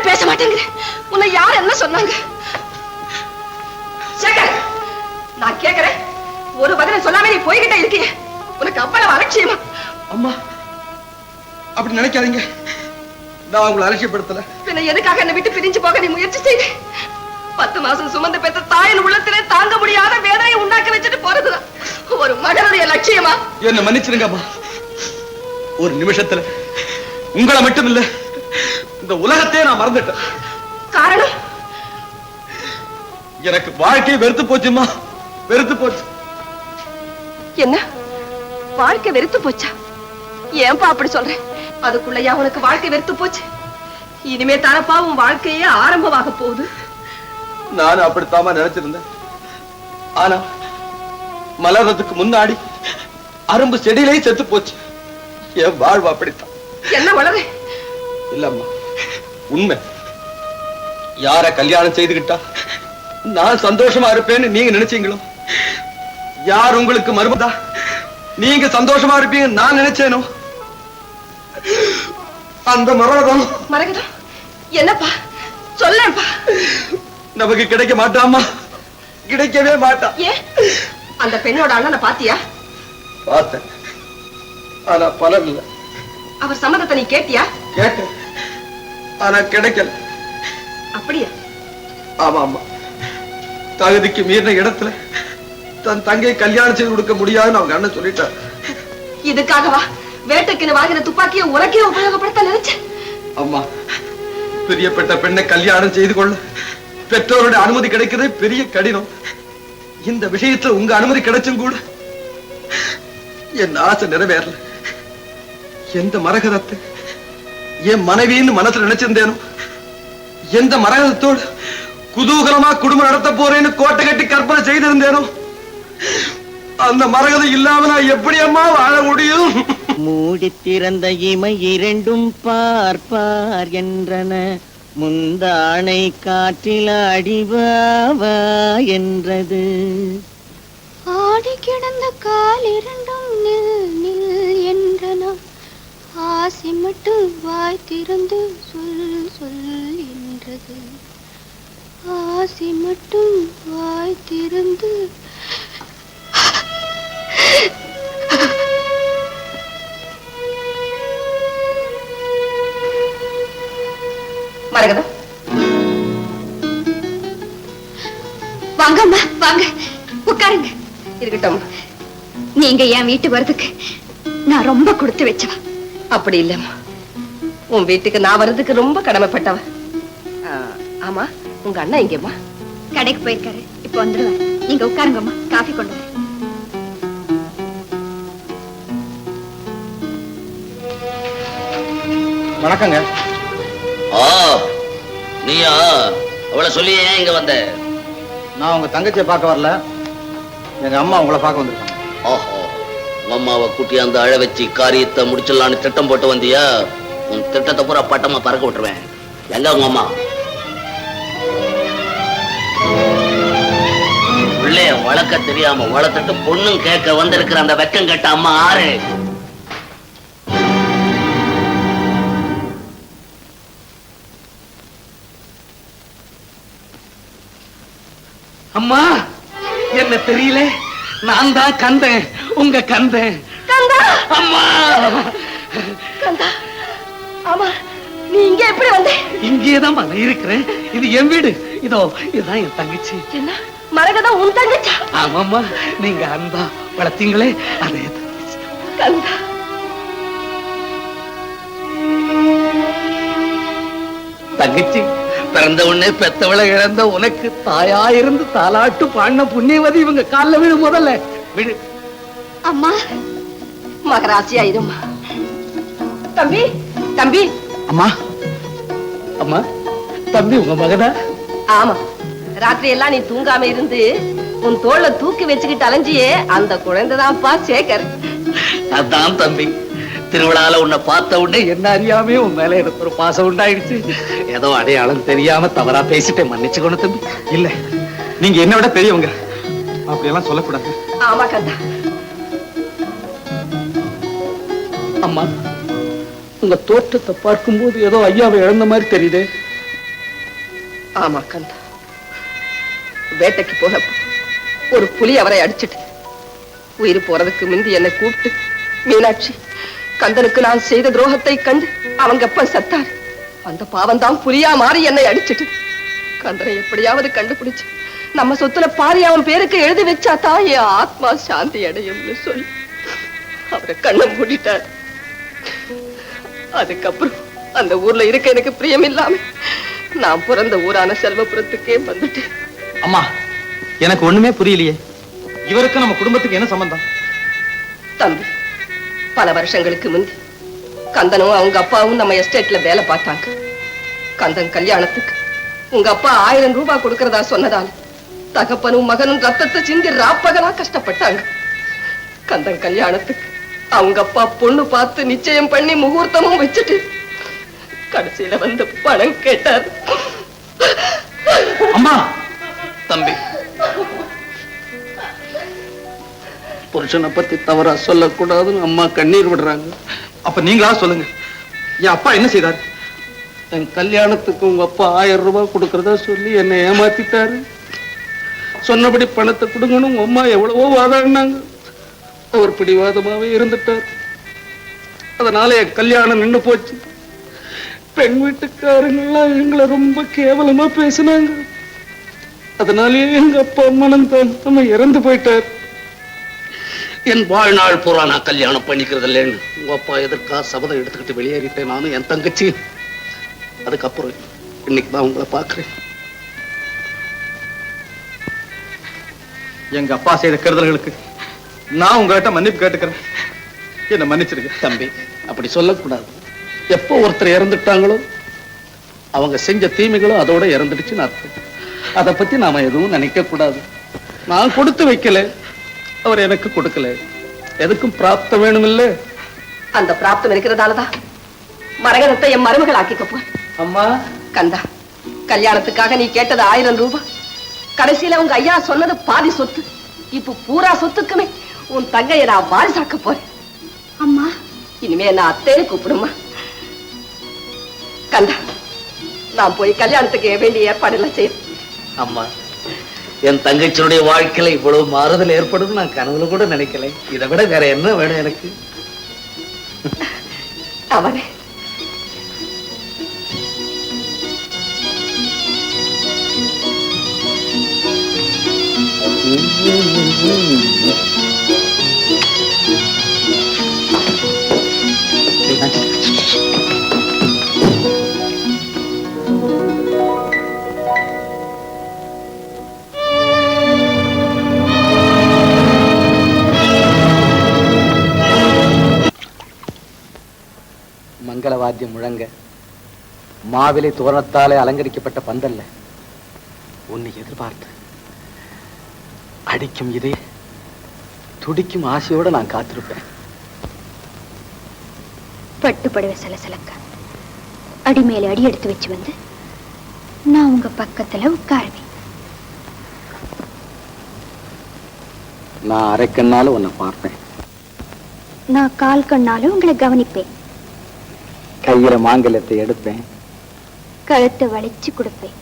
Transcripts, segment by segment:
பேச மாட்டேங்க. உன்னை யார் என்ன சொன்னாங்க? சேகர், நான் கேக்குறேன், ஒரு பதில சொல்லாம நீ போய்கிட்ட இருக்கிய. உனக்கு அவ்வளவு அலட்சியமா? அம்மா, அப்படி நினைக்காதீங்க. நான் உங்களை அலட்சியப்படுத்தல. பின்ன எதுக்காக என்னை விட்டு பிரிஞ்சு போக நீ முயற்சி செய்த? 10 மாசம் சுமந்து பெற்ற தாயின் உள்ளத்திலே தாங்க முடியாத வேதனையை உண்டாக்கி வச்சுட்டு போறதுதான் ஒரு மகனுடைய லட்சியமா? என்ன மன்னிச்சிருங்க அம்மா. ஒரு நிமிஷத்துல உங்களை மட்டும் இல்ல, இந்த உலகத்தையே நான் மறந்துட்டேன். காரணம்? எனக்கு வாழ்க்கையை வெறுத்து போச்சுமா, வெறுத்து போச்சு. என்ன வாழ்க்கை வெறுத்து போச்சா? ஏன்பா அப்படி சொல்றேன்? அதுக்குள்ளயா உனக்கு வாழ்க்கை வெறுத்து போச்சு? இனிமே தானப்பா உன் வாழ்க்கையே ஆரம்பமாக போகுது. நானும் அப்படித்தாமா நினைச்சிருந்தேன். ஆனா மலர்றதுக்கு முன்னாடி அரும்பு செடியிலே செத்து போச்சு. என் வாழ்வு அப்படித்தான். என்ன வளர? இல்லம்மா, உண்மை. யார கல்யாணம் செய்துகிட்டா நான் சந்தோஷமா இருப்பேன்னு நீங்க நினைச்சீங்களோ, யார் உங்களுக்கு மருமதா நீங்க சந்தோஷமா இருப்பீங்க நான் நினைச்சேனோ, அந்த மரகதம் என்னப்பா சொல்லேன்ப்பா. நமக்கு கிடைக்க மாட்டாமா, கிடைக்கவே மாட்டா. ஏன்? அந்த பெண்ணோட அண்ணனை பாத்தியா? பார்த்தேன், ஆனா பலன் இல்ல. அவர் சம்மதத்தை நீ கேட்டியா? கேட்டேன், ஆனா கிடைக்கல. அப்படியா? ஆமா ஆமா, தகுதிக்கு மீறின இடத்துல தன் தங்கை கல்யாணம் செய்து கொடுக்க முடியாதுன்னு அவங்க அண்ணன் சொல்லிட்டார். இதுக்காகவா வேட்டைக்குன்னு வாங்கின துப்பாக்கியை உனக்கே உபயோகப்படுத்த நினைச்சேன்? அம்மா, பிரியப்பட்ட பெண்ணை கல்யாணம் செய்து கொள்ள பெற்றோருடைய அனுமதி கிடைக்கிறது பெரிய கடினம். இந்த விஷயத்துல உங்க அனுமதி கிடைச்சும் கூட என் ஆசை நிறைவேறல. எந்த மரகதத்தை என் மனைவின்னு மனசுல நினைச்சிருந்தேனோ, எந்த மரகதத்தோடு குதூகலமா குடும்பம் நடத்த போறேன்னு கோட்டை கட்டி கற்பனை செய்திருந்தேனோ, அந்த மரகதம் இல்லாம நான் எப்படி அம்மா வாழ முடியும்? மூடி திறந்த இமை இரண்டும் பார்ப்பார் என்றன, முந்தானை காற்றில் அடிவாவா என்றது. ஆடி கிடந்த கால் இரண்டும் நில் நில் என்றன, ஆசை மட்டும் வாய் திறந்து சொல் சொல் என்றது. ஆசை மட்டும் வாய் திறந்து. மரகதம், வாங்க அம்மா, வாங்க உட்காருங்க. இருக்கட்டும். நீங்க என் வீட்டு வரதுக்கு நான் ரொம்ப கொடுத்து வச்சவா. அப்படி இல்லம்மா, உன் வீட்டுக்கு நான் வர்றதுக்கு ரொம்ப கடமைப்பட்டவ. ஆமா, உங்க அண்ணா எங்கேம்மா? கடைக்கு போயிருக்காரு, இப்ப வந்துடுவாரு. நீங்க உட்காருங்கம்மா, காஃபி கொண்டு வரேன். வணக்கங்க. நீயா அவளை சொல்லி ஏன் இங்க வந்த? நான் உங்க தங்கச்சியை பார்க்க வரல, எங்க அம்மா உங்களை பார்க்க வந்திருக்காங்க. ஓஹோ, உங்க அம்மாவை கூட்டி அந்த அழ வச்சு காரியத்தை முடிச்சிடலான்னு திட்டம் போட்டு வந்தியா? உன் திட்டத்தை பூரா பட்டமா பறக்க விட்டுருவேன். எங்க உங்க அம்மா? பிள்ளைய வளர்க்க தெரியாம வளர்த்துட்டு பொண்ணும் கேட்க வந்திருக்கிற அந்த வெக்கம் கட்ட அம்மா ஆறு. அம்மா, என்ன தெரியல, நான் தான் கந்தேன், உங்க கந்தேன். கந்தா! அம்மா! கந்தா! ஆமா, நீ இங்க எப்படி வந்த? இங்கேதான் நான் இருக்கிறேன். இது என் வீடு. இதோ இதுதான் என் தங்கச்சி. என்ன மரகதம் உன் தங்கச்சா? ஆமாம்மா, நீங்க அன்பா வளர்த்தீங்களே அதே தங்கச்சி. கந்தா, தங்கச்சி, பிறந்த உடனே பெத்தவளை இழந்த உனக்கு தாயா இருந்து தாலாட்டு பாடின புண்ணியவதி இவங்க காலில் விழு. முதல்ல விழு. அம்மா, மகராசியா இருமா. தம்பி, தம்பி. அம்மா, அம்மா, தம்பி உங்க மகனா? ஆமா, ராத்திரி எல்லாம் நீ தூங்காம இருந்து உன் தோள தூக்கி வச்சுக்கிட்டு அலைஞ்சியே அந்த குழந்தைதான்ப்பா சேகர். அதான் தம்பி, திருவிழால உன்னை பார்த்த உடனே என்ன அறியாமே உன் மேல எனக்கு ஒரு பாசம் உண்டாயிடுச்சு. ஏதோ அடையாளம் தெரியாம தவறா பேசிட்டேன், மன்னிச்சுக்கணும் தம்பி. இல்ல, நீங்க என்ன விட பெரியவங்க, அப்படியெல்லாம் சொல்லக்கூடாது. ஆமா கந்தா. அம்மா, உங்க தோற்றத்தை பார்க்கும்போது ஏதோ ஐயாவை இழந்த மாதிரி தெரியுது. ஆமா கந்தா, வேட்டைக்கு போனப்ப ஒரு புலி அவரை அடிச்சிட்டு உயிர் போறதுக்கு முந்தி என்னை கூப்பிட்டு, மீனாட்சி, கந்தனுக்கு நான் செய்த துரோகத்தை கண்டு அவங்க அப்ப சத்தார். அந்த பாவம் தான் புலியா மாறி என்னை அடிச்சிட்டு. கந்தனை எப்படியாவது கண்டுபிடிச்சு நம்ம சொத்துல பாரி அவன் பேருக்கு எழுதி வச்சாதான் என் ஆத்மா சாந்தி அடையும்னு சொல்லி அவரை கண்ணை மூடிட்டார். அதுக்கப்புறம் அந்த ஊர்ல இருக்க எனக்கு பிரியம் இல்லாம நான் பிறந்த ஊரான செல்வபுரத்துக்கே வந்துட்டேன். அம்மா, எனக்கு ஒண்ணுமே புரியலையே. இவருக்கு நம்ம குடும்பத்துக்கு என்ன சம்பந்தம்? தம்பி, பல வருஷங்களுக்கு முந்தி கந்தனும் அவங்க அப்பாவும் நம்ம எஸ்டேட்ல வேலை பார்த்தாங்க. கந்தன் கல்யாணத்துக்கு உங்க அப்பா 1000 ரூபாய் கொடுக்கறதா சொன்னதால தகப்பனும் மகனும் ரத்தத்தை சிந்தி ராப்பகலா கஷ்டப்பட்டாங்க. கந்தன் கல்யாணத்துக்கு அவங்க அப்பா பொண்ணு பார்த்து நிச்சயம் பண்ணி முகூர்த்தமும் வச்சுட்டு கடைசியில வந்து பணம் கேட்டார். அம்மா, தம்பி, புருஷனை பத்தி தவறா சொல்லக்கூடாதுன்னு அம்மா கண்ணீர் விடுறாங்க. அப்ப நீங்களா சொல்லுங்க, என் அப்பா என்ன செய்தார்? என் கல்யாணத்துக்கு உங்க அப்பா 1000 ரூபாய் கொடுக்கறதா சொல்லி என்னை ஏமாத்திட்டாரு. சொன்னபடி பணத்தை கொடுங்கன்னு உங்க அம்மா எவ்வளவோ வாதாடினாங்க. அவர் பிடிவாதமாவே இருந்துட்டார். அதனால என் கல்யாணம் நின்னு போச்சு. பெண் வீட்டுக்காரங்கெல்லாம் எங்களை ரொம்ப கேவலமா பேசினாங்க. அதனாலேயே எங்க அப்பா மனம் தான் நம்ம இறந்து போயிட்டார். என் வாழ்நாள் பூரா நான் கல்யாணம் பண்ணிக்கிறது இல்லைன்னு உங்க அப்பா எதற்கா சபதம் எடுத்துக்கிட்டு வெளியேறிட்டேன். நானும் என் தங்கச்சி. அதுக்கப்புறம் இன்னைக்கு தான் உங்களை பார்க்கிறேன். எங்க அப்பா செய்த கருதல்களுக்கு நான் உங்ககிட்ட மன்னிப்பு கேட்டுக்கிறேன். என்ன மன்னிச்சிருக்க. தம்பி, அப்படி சொல்லக்கூடாது. எப்போ ஒருத்தர் இறந்துட்டாங்களோ அவங்க செஞ்ச தீமைகளும் அதோட இறந்துடுச்சுன்னு அர்த்தம். அதை பத்தி நாம எதுவும் நினைக்க கூடாது. நான் கொடுத்து வைக்கல, அவர் எனக்கு கொடுக்கல. எதுக்கும் பிராப்தம் வேணும் இல்ல? அந்த பிராப்தம் இருக்கிறதாலதான் மரகதத்தை என் மருமகள் ஆக்கிக்க போய். அம்மா, கந்தா, கல்யாணத்துக்காக நீ கேட்டது 1000 ரூபாய். கடைசியில உங்க ஐயா சொன்னது பாதி சொத்து. இப்ப பூரா சொத்துக்குமே உன் தங்கையை நான் வாரிசாக்க போறேன். அம்மா, இனிமே நான் அத்தைன்னு கூப்பிடுமா. கந்தா, நான் போய் கல்யாணத்துக்கு வேண்டிய ஏற்பாடு எல்லாம் செய்ய. அம்மா, என் தங்கச்சியுடைய வாழ்க்கையில இவ்வளவு மாறுதல் ஏற்படுது நான் கனவுல கூட நினைக்கல. இதை விட வேற என்ன வேணும் எனக்கு? அவனே மங்களவாத்தியம் முழங்க, மாவிலை தோரணத்தாலே அலங்கரிக்கப்பட்ட பந்தல்ல உன்னை எதிர்பார்த்து அடிக்கும் இதே துடிக்கும் ஆசையோட நான் காத்திருப்பேன். பட்டு படுவ சலசலக்க அடி மேல அடி எடுத்து வச்சு வந்து நான் உங்க பக்கத்துல உட்காருவேன். நான் அரைக்கண்ணால உன்னை பார்ப்பேன். நான் கால் கண்ணாலும் உங்களை கவனிப்பேன். கையில மாங்கல்யத்தை எடுப்பேன். கழுத்தை வளைச்சு கொடுப்பேன்.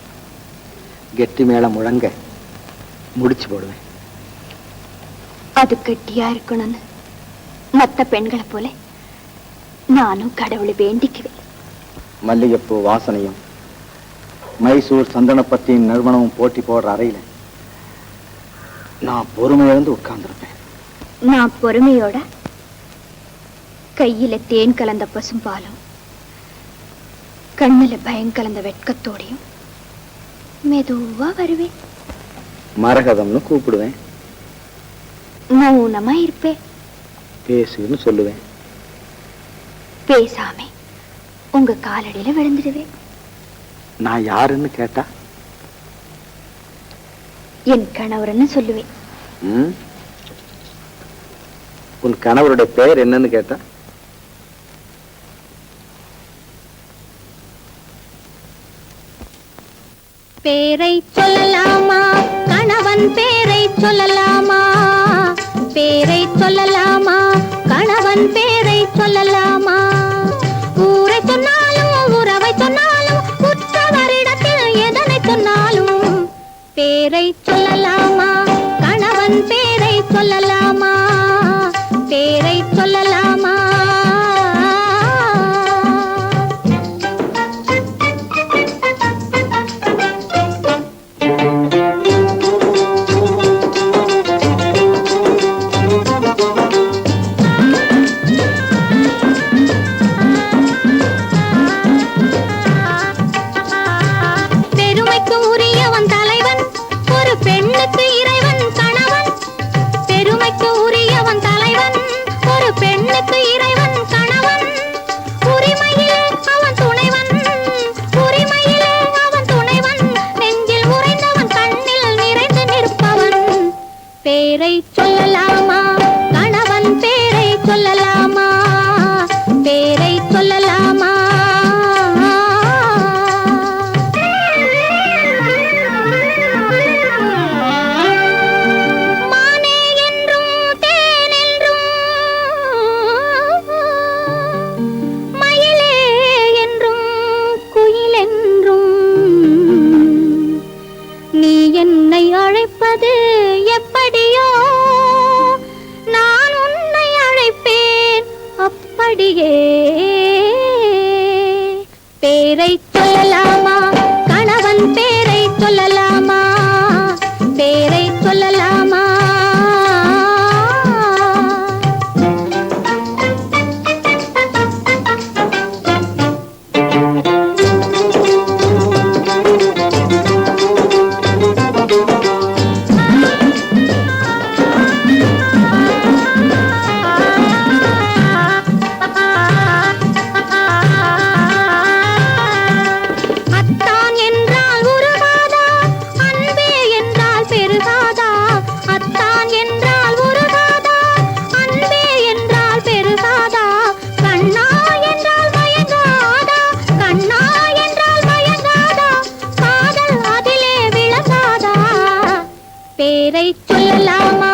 கெட்டி மேல முழங்க முடிச்சு போடுவேன். அது கெட்டியா இருக்கணும்னு மத்த பெண்களை போல நானும் கடவுளை வேண்டிக்குவேன். மல்லிகைப்பூ வாசனையும் மைசூர் சந்தனப்பத்தியின் நறுமணமும் போட்டி போடுற அறையில நான் பொறுமையிலிருந்து உட்கார்ந்துருப்பேன். நான் பொறுமையோட கையில தேன் கலந்த பசும்பாலும் கண்ணுல பயம் கலந்த வெட்கத்தோடையும் மெதுவா வருவேன். மரகதம்னு கூப்பிடுவேன். மௌனமா இருப்பேன். பேசுன்னு சொல்லுவேன். பேசாம உங்க காலடியில விழுந்துடுவேன். நான் யாருன்னு கேட்டா என் கணவர்னு சொல்லுவேன். உன் கணவருடைய பெயர் என்னன்னு கேட்டா பேரை சொல்லலாமா? கணவன் பேரை சொல்லலாமா? பேரை சொல்லலாமா? கணவன் பேரை சொல்லலாமா? ஊரை சொன்னாலும் உறவை சொன்னாலும் உற்றவரிடத்தில் எதனை சொன்னாலும் பேரை சொல்லலாமா கணவன் பேரை சொல்லலாமா பேரை சொல்லலாமா அத்தான் என்றால் உருகாதா அன்பே என்றால் பெருகாதா அத்தான் என்றால் உருகாதா அன்பே என்றால் பெருகாதா கண்ணா என்றால் மயங்காதா கண்ணா என்றால் மயங்காதா காதல் அதிலே விளங்காதா பேரை சொல்லலாமா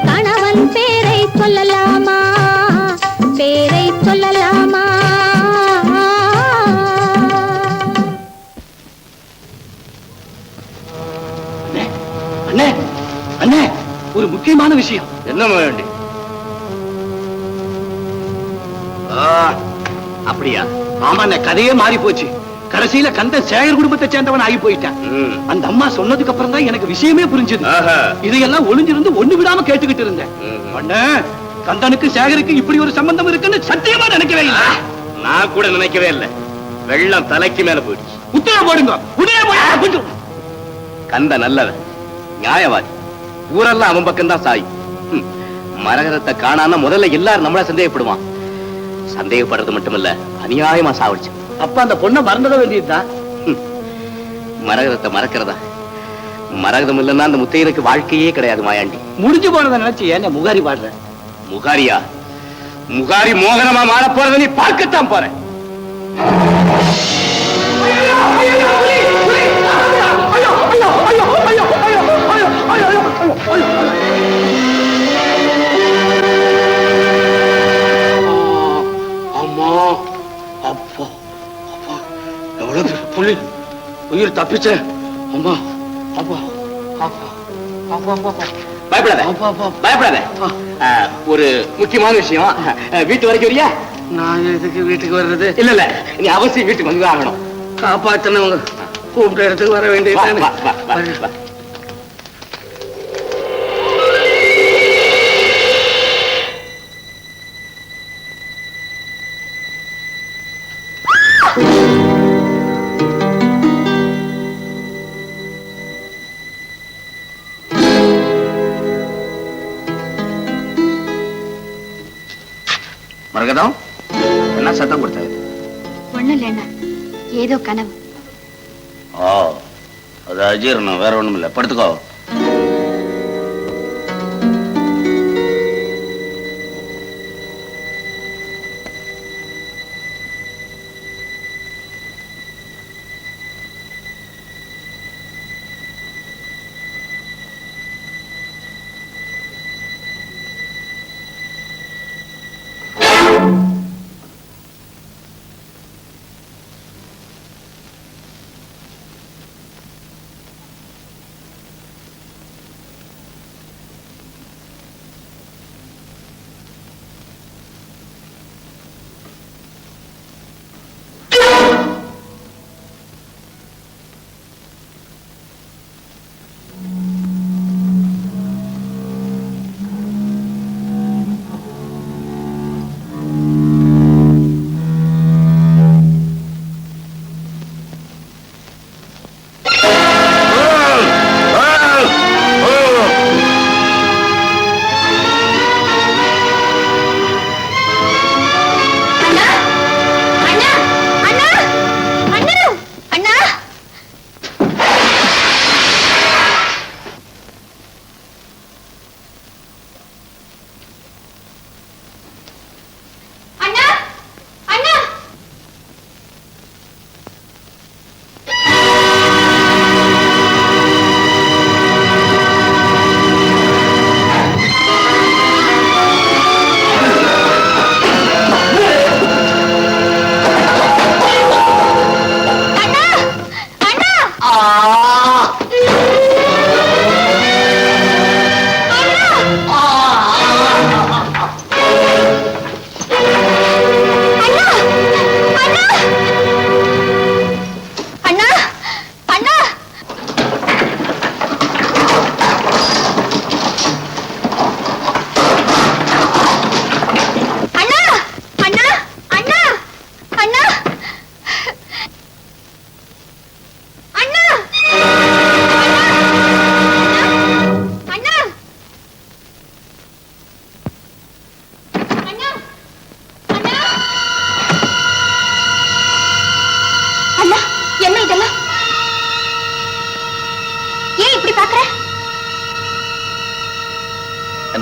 கணவன் பேரை சொல்லலாமா பேரை சொல்லலாமா அண்ணே அண்ணே ஒரு முக்கியமான விஷயம். என்ன வேண்டி? அப்படியா? ஆமாண்ணே, கதையே மாறி போச்சு. கடைசியில கந்த சேகர் குடும்பத்தை சேர்ந்தவன் ஆகி போயிட்டான். அந்த அம்மா சொன்னதுக்கு அப்புறம் தான் எனக்கு விஷயமே புரிஞ்சது. இதையெல்லாம் ஒளிஞ்சிருந்து ஒண்ணு விடாம கேட்டுக்கிட்டு இருந்தேன். அண்ணே, கந்தனுக்கு சேகருக்கு இப்படி ஒரு சம்பந்தம் இருக்குன்னு சத்தியமா நினைக்கவே இல்லை. நான் கூட நினைக்கவே இல்லை. வெள்ளம் தலைக்கு மேல போயிடுச்சு. உத்தரவு போடுங்க. உடனே கந்த நல்லவன், நியாயவாதி. ஊரெல்லாம் அவன் பக்கம் தான் சாய். மரகதத்தை காணாம முதல்ல எல்லாரும் நம்மள சந்தேகப்படுவான். சந்தேகப்படுறது மட்டுமல்ல, அநியாயமா சாவடிச்சு. அப்ப அந்த பொண்ணை மறந்துட வேண்டியதுதான். மரகதத்தை மறக்கிறதா? மரகதம் இல்லைன்னா அந்த முத்தையனுக்கு வாழ்க்கையே கிடையாது மாயாண்டி. முடிஞ்சு போனதை நினைச்சு ஏன் முகாரி பாடுற? முகாரியா? முகாரி மோகனமா மாற போறத நீ பார்க்கத்தான் போற. அம்மா, அப்பா, அப்பா, எவ்வளவு புலி உயிர் தப்பிச்ச. அம்மா, அப்பா, அப்பா, அப்பா, அப்பா, பயப்படாத, பயப்படாத. ஒரு முக்கியமான விஷயம். வீட்டு வரைக்கும் வரியா? நான் எதுக்கு வீட்டுக்கு வர்றது? இல்ல இல்ல, நீ அவசியம் வீட்டுக்கு வந்து ஆகணும். காப்பாத்தினவங்க கூப்பிட்ட இடத்துக்கு வர வேண்டியது. மரகதம், என்ன சத்தம் கொடுத்தது? ஒண்ணும் இல்லைண்ணா, ஏதோ கனவு. ஓ, அது அஜீரணம், வேற ஒண்ணும் இல்ல. படுத்துக்கோ.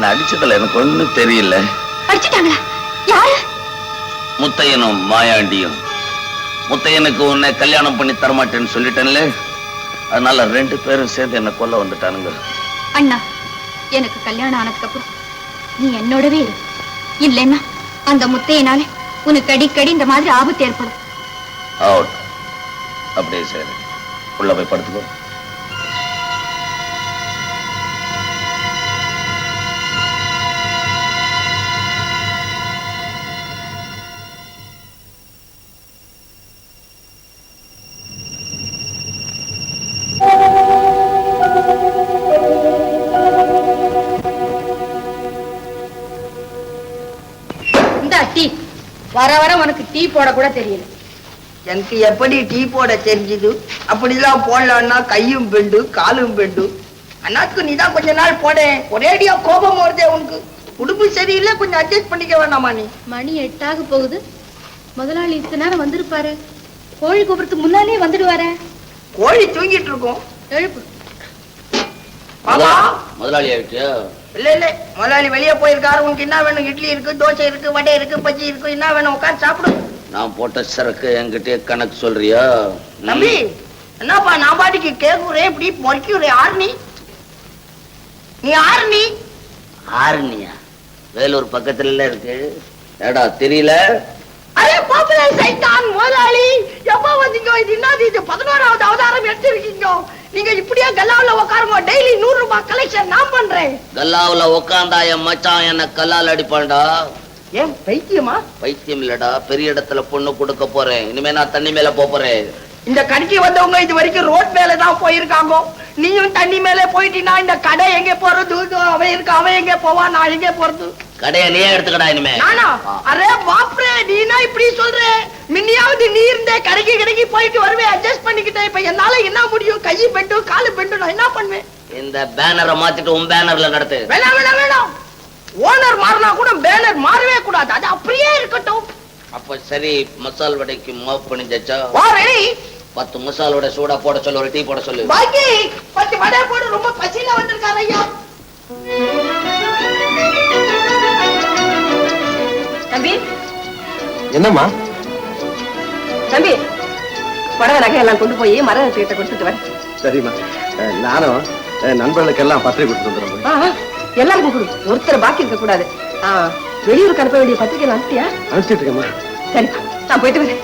என்ன அடிச்சதுல எனக்கு ஒண்ணும் தெரியல. அடிச்சிட்டாங்களா? யாரு? முத்தையனும் மாயாண்டியும். முத்தையனுக்கு உன்னை கல்யாணம் பண்ணி தரமாட்டேன்னு சொல்லிட்டேன்ல, அதனால 2 பேரும் சேர்ந்து என்ன கொல்ல வந்துட்டானுங்க. அண்ணா, எனக்கு கல்யாணம் ஆனதுக்கு அப்புறம் நீ என்னோடவே இரு. இல்லைன்னா அந்த முத்தையனால உனக்கு அடிக்கடி இந்த மாதிரி ஆபத்து ஏற்படும். அவுட். அப்படியே சரி, உள்ள போய் படுத்துக்கோ. டீ வர வர உனக்கு டீ போட கூட தெரியல. எனக்கு எப்படி டீ போட தெரிஞ்சது? அப்படிலாம் போடலான்னா கையும் பெண்டு காலும் பெண்டு. அண்ணாக்கு நீதான் கொஞ்ச நாள் போட. ஒரேடியா கோபம் வருதே உனக்கு. உடுப்பு சரியில்லை, கொஞ்சம் அட்ஜஸ்ட் பண்ணிக்க வேண்டாமா நீ? மணி 8 போகுது. முதலாளி இத்தனை நேரம் வந்திருப்பாரு. கோழி கூப்பிடுறதுக்கு முன்னாலே வந்துடுவாரு. கோழி தூங்கிட்டு இருக்கோம். எழுப்பு. முதலாளி ஆயிட்டியா? இல்ல இல்ல, முதலாளி வெளியே போயிருக்காரு. உனக்கு என்ன வேணும்? இட்லி இருக்கு, தோசை இருக்கு, வடை இருக்கு, பஜ்ஜி இருக்கு. என்ன வேணும்? உட்காந்து சாப்பிடு. நான் போட்ட சரக்கு என்கிட்டயே கணக்கு சொல்றியா? தம்பி, என்னப்பா நான் பாட்டுக்கு கேக்குறேன், இப்படி பொறுக்கிறேன். ஆறு நீ ஆறு நீ ஆரணியா? வேலூர் பக்கத்துல இருக்கு. ஏடா தெரியல? அரே பாப்பலே சைத்தான் முதலாளி, எப்ப வந்தீங்க? இது என்னது? இது 11வது அவதாரம் எடுத்திருக்கீங்க. நீங்க இப்படியே கல்லாவுல உட்காருங்க. டெய்லி 100 ரூபாய் கலெக்ஷன் நான் பண்றேன். கல்லாவுல உட்காந்தா என் மச்சான் என்ன கல்லால் அடிப்பான்டா. ஏன் பைத்தியமா? பைத்தியம் இல்லடா, பெரிய இடத்துல பொண்ணு கொடுக்க போறேன். இனிமே நான் தண்ணி மேல போறேன். இந்த கடைக்கு வந்தவங்க இது வரைக்கும் ரோட் மேல தான் போயிருக்காங்க. நீயும் தண்ணி மேல போயிட்டீங்கன்னா இந்த கடை எங்க போறது? அவன் இருக்கு, அவன் எங்க போவா, நான் எங்க போறது? கடையை நீயே எடுத்துக்கடா இனிமே. நானா? அரே பாப்ரே, நீனா இப்படி சொல்ற? மின்னியாவது நீ இருந்தே கடைக்கு போயிட்டு வருவேன், அட்ஜஸ்ட் பண்ணிக்கிட்டேன். இப்ப என்னால என்ன முடியும்? கை பெண்டு காலு பெண்டு, நான் என்ன பண்ணுவேன்? இந்த பேனரை மாத்திட்டு உன் பேனர்ல நடத்து. வேணாம் வேணாம் வேணாம். ஓனர் மாறினா கூட பேனர் மாறவே கூடாது, அது அப்படியே இருக்கட்டும். அப்ப சரி, மசால் வடைக்கு மாவு பண்ணிச்சா? வா ரெடி. 10 மசால் வடை சூடா போட சொல்லு, ஒரு டீ போட சொல்லு. பாக்கி 10 வடை போடு. ரொம்ப பசியில வந்திருக்காரு ஐயா. தம்பி. என்னம்மா? தம்பி, புடவை நகை எல்லாம் கொண்டு போய் மரகதத்துக்கிட்ட கொடுத்துட்டு வரேன். சரிம்மா, நானும் நண்பர்களுக்கு எல்லாம் பத்திரிகை கொடுத்துட்டு வந்துடுறேன். எல்லாருக்கும் கொடு, ஒருத்தர் பாக்கி இருக்க கூடாது. வெளியூருக்கு அனுப்ப வேண்டிய பத்திரிகை அனுப்பியா? அனுப்பிச்சிட்டு இருக்கேம்மா. சரி, நான் போயிட்டு வரேன்.